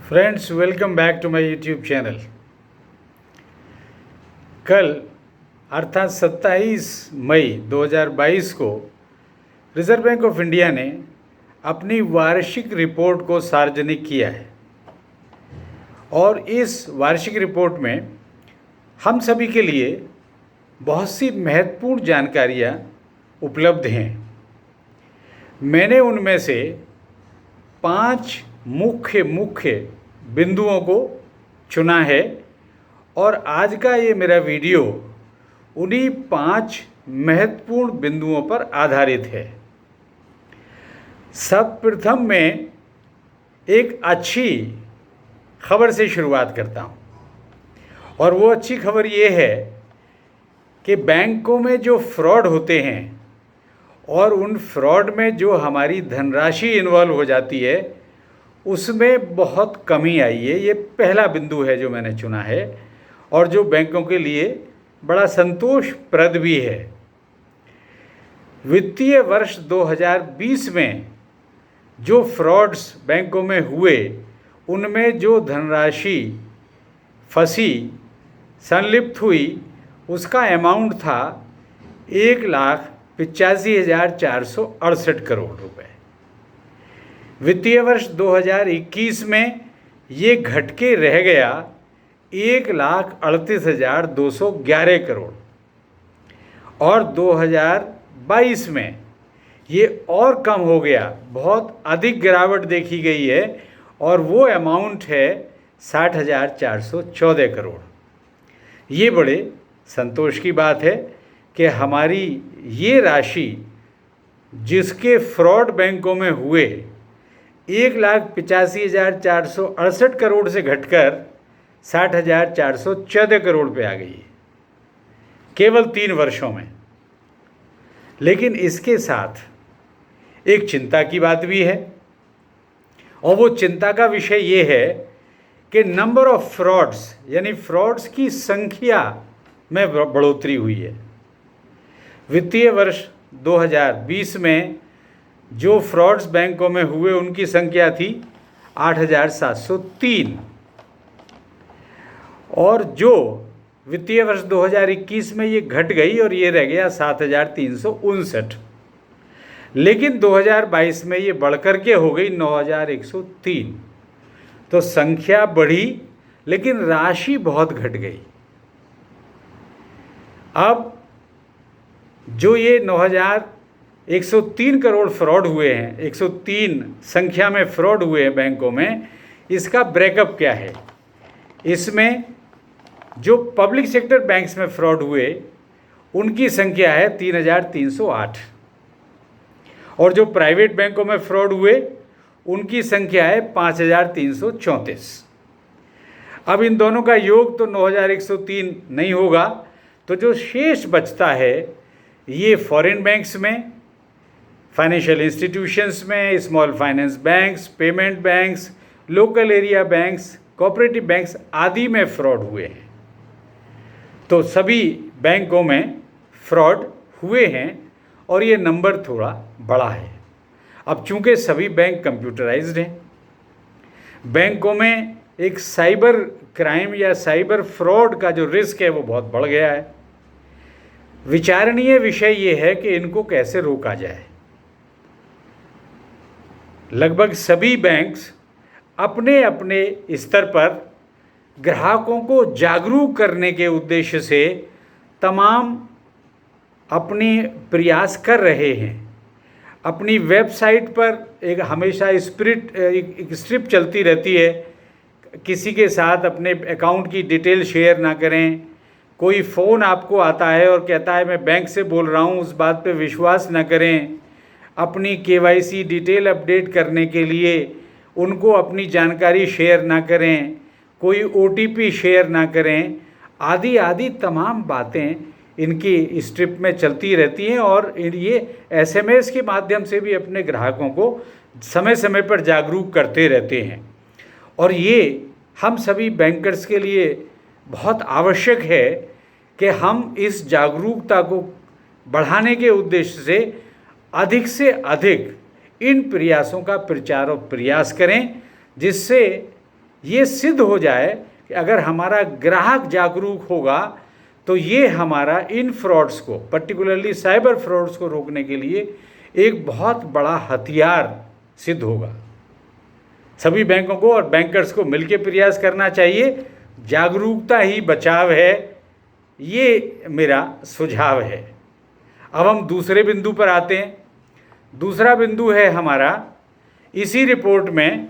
Friends, welcome back to my YouTube channel. कल अर्थात 27 मई 2022 को रिज़र्व बैंक ऑफ इंडिया ने अपनी वार्षिक रिपोर्ट को सार्वजनिक किया है और इस वार्षिक रिपोर्ट में हम सभी के लिए बहुत सी महत्वपूर्ण जानकारियाँ उपलब्ध हैं। मैंने उनमें से 5 मुख्य बिंदुओं को चुना है और आज का ये मेरा वीडियो उन्हीं 5 महत्वपूर्ण बिंदुओं पर आधारित है। सर्वप्रथम मैं एक अच्छी खबर से शुरुआत करता हूँ और वो अच्छी खबर ये है कि बैंकों में जो फ्रॉड होते हैं और उन फ्रॉड में जो हमारी धनराशि इन्वॉल्व हो जाती है उसमें बहुत कमी आई है। ये पहला बिंदु है जो मैंने चुना है और जो बैंकों के लिए बड़ा संतोषप्रद भी है। वित्तीय वर्ष 2020 में जो फ्रॉड्स बैंकों में हुए उनमें जो धनराशि फंसी संलिप्त हुई उसका अमाउंट था 1,85,468 करोड़ रुपए। वित्तीय वर्ष 2021 में ये घट के रह गया 1,38,211 करोड़ और 2022 में ये और कम हो गया, बहुत अधिक गिरावट देखी गई है और वो अमाउंट है 60,414 करोड़। ये बड़े संतोष की बात है कि हमारी ये राशि जिसके फ्रॉड बैंकों में हुए 1,85,468 करोड़ से घटकर 60,414 करोड़ पे आ गई है केवल 3 वर्षों में। लेकिन इसके साथ एक चिंता की बात भी है और वो चिंता का विषय ये है कि नंबर ऑफ फ्रॉड्स यानी फ्रॉड्स की संख्या में बढ़ोतरी हुई है। वित्तीय वर्ष 2020 में जो फ्रॉड्स बैंकों में हुए उनकी संख्या थी 8,703 और जो वित्तीय वर्ष 2021 में ये घट गई और ये रह गया 7,359। लेकिन 2022 में ये बढ़कर के हो गई 9,103। तो संख्या बढ़ी लेकिन राशि बहुत घट गई। अब जो ये 9,103 करोड़ फ्रॉड हुए हैं, 103 संख्या में फ्रॉड हुए हैं बैंकों में, इसका ब्रेकअप क्या है? इसमें जो पब्लिक सेक्टर बैंक्स में फ्रॉड हुए उनकी संख्या है 3,308 और जो प्राइवेट बैंकों में फ्रॉड हुए उनकी संख्या है 5,334। अब इन दोनों का योग तो 9,103 नहीं होगा, तो जो शेष बचता है ये फॉरेन बैंक्स में, फाइनेंशियल इंस्टीट्यूशंस में, small finance banks, payment banks, local area banks, cooperative banks आदि में फ्रॉड हुए हैं। तो सभी बैंकों में फ्रॉड हुए हैं और ये नंबर थोड़ा बड़ा है। अब चूंकि सभी बैंक कंप्यूटराइज्ड हैं, बैंकों में एक साइबर क्राइम या साइबर फ्रॉड का जो रिस्क है वो बहुत बढ़ गया है। विचारणीय विषय ये है कि इनको कैसे रोका जाए। लगभग सभी बैंक्स अपने अपने स्तर पर ग्राहकों को जागरूक करने के उद्देश्य से तमाम अपनी प्रयास कर रहे हैं। अपनी वेबसाइट पर एक हमेशा एक स्ट्रिप चलती रहती है, किसी के साथ अपने अकाउंट की डिटेल शेयर ना करें। कोई फ़ोन आपको आता है और कहता है मैं बैंक से बोल रहा हूँ, उस बात पे विश्वास न करें। अपनी KYC डिटेल अपडेट करने के लिए उनको अपनी जानकारी शेयर ना करें, कोई OTP शेयर ना करें, आदि आदि तमाम बातें इनकी स्ट्रिप में चलती रहती हैं और ये SMS के माध्यम से भी अपने ग्राहकों को समय समय पर जागरूक करते रहते हैं। और ये हम सभी बैंकर्स के लिए बहुत आवश्यक है कि हम इस जागरूकता को बढ़ाने के उद्देश्य से अधिक इन प्रयासों का प्रचार और प्रयास करें, जिससे ये सिद्ध हो जाए कि अगर हमारा ग्राहक जागरूक होगा तो ये हमारा इन फ्रॉड्स को, पर्टिकुलरली साइबर फ्रॉड्स को रोकने के लिए एक बहुत बड़ा हथियार सिद्ध होगा। सभी बैंकों को और बैंकर्स को मिलकर प्रयास करना चाहिए। जागरूकता ही बचाव है, ये मेरा सुझाव है। अब हम दूसरे बिंदु पर आते हैं। दूसरा बिंदु है हमारा, इसी रिपोर्ट में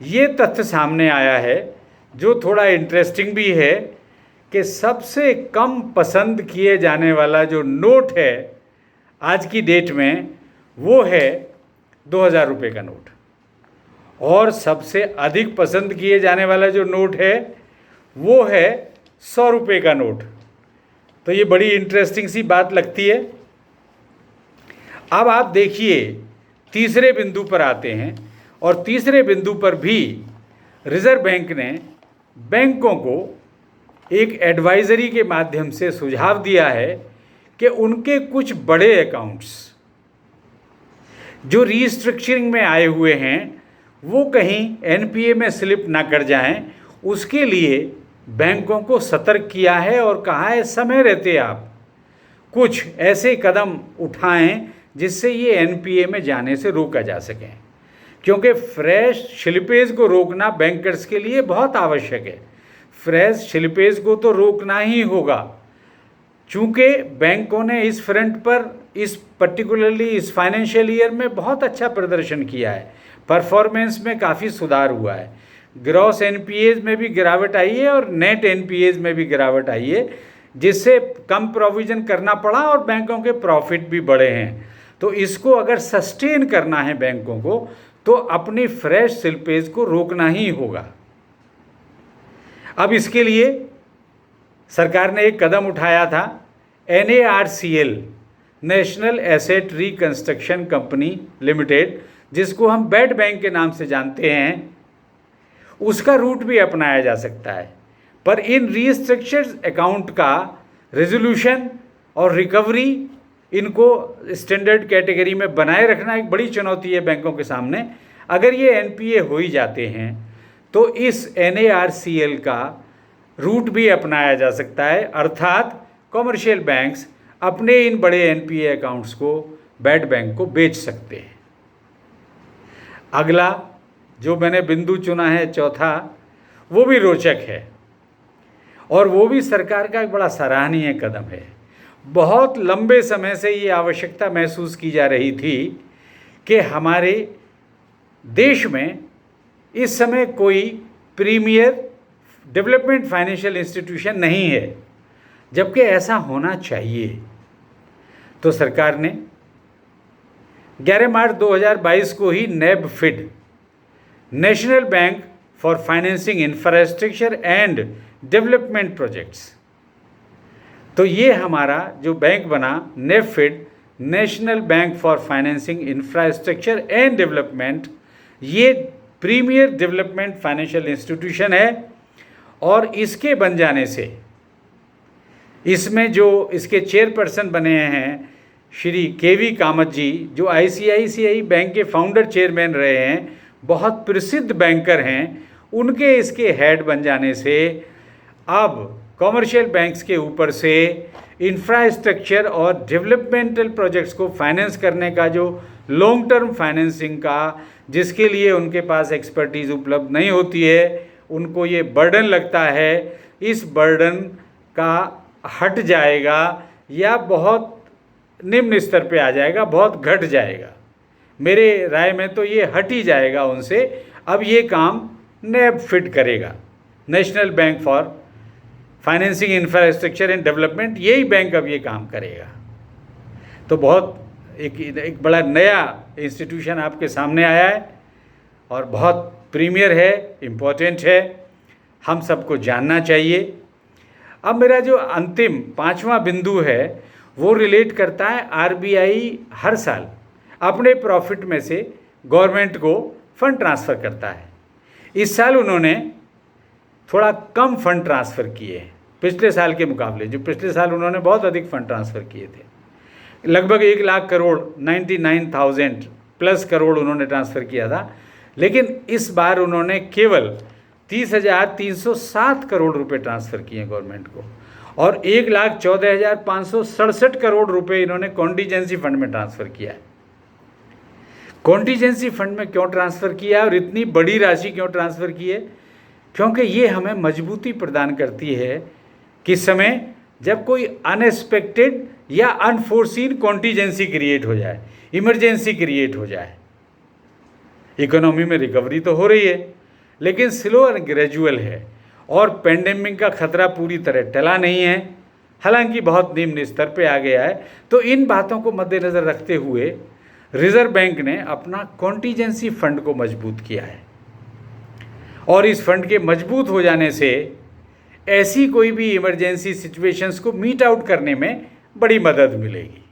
ये तथ्य सामने आया है जो थोड़ा इंटरेस्टिंग भी है कि सबसे कम पसंद किए जाने वाला जो नोट है आज की डेट में वो है 2000 रुपये का नोट, और सबसे अधिक पसंद किए जाने वाला जो नोट है वो है 100 रुपये का नोट। तो ये बड़ी इंटरेस्टिंग सी बात लगती है। अब आप देखिए तीसरे बिंदु पर आते हैं, और तीसरे बिंदु पर भी रिजर्व बैंक ने बैंकों को एक एडवाइजरी के माध्यम से सुझाव दिया है कि उनके कुछ बड़े अकाउंट्स जो रीस्ट्रक्चरिंग में आए हुए हैं वो कहीं एनपीए में स्लिप ना कर जाएं, उसके लिए बैंकों को सतर्क किया है और कहा है समय रहते आप कुछ ऐसे कदम उठाएं जिससे ये एनपीए में जाने से रोका जा सके, क्योंकि फ्रेश स्लिपेज को रोकना बैंकर्स के लिए बहुत आवश्यक है। फ्रेश स्लिपेज को तो रोकना ही होगा, चूँकि बैंकों ने इस फ्रंट पर इस पर्टिकुलरली इस फाइनेंशियल ईयर में बहुत अच्छा प्रदर्शन किया है। परफॉर्मेंस में काफ़ी सुधार हुआ है। ग्रॉस एनपीएज में भी गिरावट आई है और नेट एनपीएज में भी गिरावट आई है, जिससे कम प्रोविज़न करना पड़ा और बैंकों के प्रॉफिट भी बढ़े हैं। तो इसको अगर सस्टेन करना है बैंकों को तो अपनी फ्रेश स्लिपेज को रोकना ही होगा। अब इसके लिए सरकार ने एक कदम उठाया था, NARCL national asset reconstruction company limited, जिसको हम बेड बैंक के नाम से जानते हैं, उसका रूट भी अपनाया जा सकता है। पर इन रीस्ट्रक्चर्ड अकाउंट का रेजोल्यूशन और रिकवरी, इनको स्टैंडर्ड कैटेगरी में बनाए रखना एक बड़ी चुनौती है बैंकों के सामने। अगर ये एनपीए हो ही जाते हैं तो इस NARCL का रूट भी अपनाया जा सकता है, अर्थात कॉमर्शियल बैंक्स अपने इन बड़े एनपीए अकाउंट्स को बेड बैंक को बेच सकते हैं। अगला जो मैंने बिंदु चुना है चौथा, वो भी रोचक है और वो भी सरकार का एक बड़ा सराहनीय कदम है। बहुत लंबे समय से ये आवश्यकता महसूस की जा रही थी कि हमारे देश में इस समय कोई प्रीमियर डेवलपमेंट फाइनेंशियल इंस्टीट्यूशन नहीं है, जबकि ऐसा होना चाहिए। तो सरकार ने 11 मार्च 2022 को ही NABFID national bank for financing infrastructure and development projects, तो ये हमारा जो बैंक बना NABFID national bank for financing infrastructure and development, ये प्रीमियर डेवलपमेंट फाइनेंशियल इंस्टीट्यूशन है। और इसके बन जाने से इसमें जो इसके चेयरपर्सन बने हैं श्री KV कामत जी, जो ICICI बैंक के फाउंडर चेयरमैन रहे हैं, बहुत प्रसिद्ध बैंकर हैं, उनके इसके हेड बन जाने से अब कॉमर्शियल बैंक्स के ऊपर से इंफ्रास्ट्रक्चर और डेवलपमेंटल प्रोजेक्ट्स को फाइनेंस करने का जो लॉन्ग टर्म फाइनेंसिंग का, जिसके लिए उनके पास एक्सपर्टीज़ उपलब्ध नहीं होती है, उनको ये बर्डन लगता है, इस बर्डन का हट जाएगा या बहुत निम्न स्तर पे आ जाएगा, बहुत घट जाएगा। मेरे राय में तो ये हट ही जाएगा उनसे। अब ये काम NABFID करेगा, national bank for financing infrastructure and development, यही बैंक अब ये काम करेगा। तो बहुत एक बड़ा नया इंस्टीट्यूशन आपके सामने आया है और बहुत प्रीमियर है, इम्पोर्टेंट है, हम सबको जानना चाहिए। अब मेरा जो अंतिम पांचवा बिंदु है वो रिलेट करता है RBI हर साल अपने प्रॉफिट में से गवर्नमेंट को फंड ट्रांसफ़र करता है। इस साल उन्होंने थोड़ा कम फंड ट्रांसफ़र किए हैं पिछले साल के मुकाबले। जो पिछले साल उन्होंने बहुत अधिक फंड ट्रांसफ़र किए थे, लगभग 1 लाख करोड़ 99,000 प्लस करोड़ उन्होंने ट्रांसफ़र किया था, लेकिन इस बार उन्होंने केवल 30,307 करोड़ रुपए ट्रांसफ़र किए हैं गवर्नमेंट को, और 1,14,567 करोड़ रुपए इन्होंने कॉन्टीजेंसी फंड में ट्रांसफ़र किया है। कॉन्टीजेंसी फंड में क्यों ट्रांसफ़र किया है और इतनी बड़ी राशि क्यों ट्रांसफ़र की है? क्योंकि ये हमें मजबूती प्रदान करती है कि समय जब कोई अनएक्सपेक्टेड या अनफोर्सीन कॉन्टीजेंसी क्रिएट हो जाए, इमरजेंसी क्रिएट हो जाए। इकोनॉमी में रिकवरी तो हो रही है लेकिन स्लो और ग्रेजुअल है, और पेंडेमिक का खतरा पूरी तरह टला नहीं है, हालांकि बहुत निम्न स्तर पे आ गया है। तो इन बातों को मद्देनज़र रखते हुए रिजर्व बैंक ने अपना कॉन्टीजेंसी फंड को मजबूत किया है, और इस फंड के मजबूत हो जाने से ऐसी कोई भी इमरजेंसी सिचुएशंस को मीट आउट करने में बड़ी मदद मिलेगी।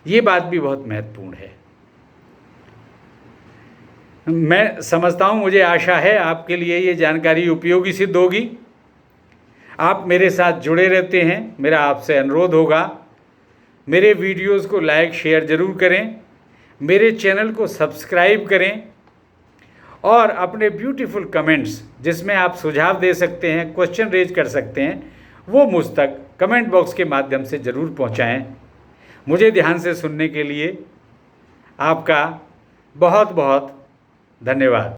ये बात भी बहुत महत्वपूर्ण है। मैं समझता हूँ, मुझे आशा है आपके लिए ये जानकारी उपयोगी सिद्ध होगी। आप मेरे साथ जुड़े रहते हैं, मेरा आपसे अनुरोध होगा मेरे वीडियोस को लाइक शेयर ज़रूर करें, मेरे चैनल को सब्सक्राइब करें, और अपने ब्यूटीफुल कमेंट्स जिसमें आप सुझाव दे सकते हैं, क्वेश्चन रेज कर सकते हैं, वो मुझ तक कमेंट बॉक्स के माध्यम से ज़रूर पहुंचाएं। मुझे ध्यान से सुनने के लिए आपका बहुत बहुत धन्यवाद।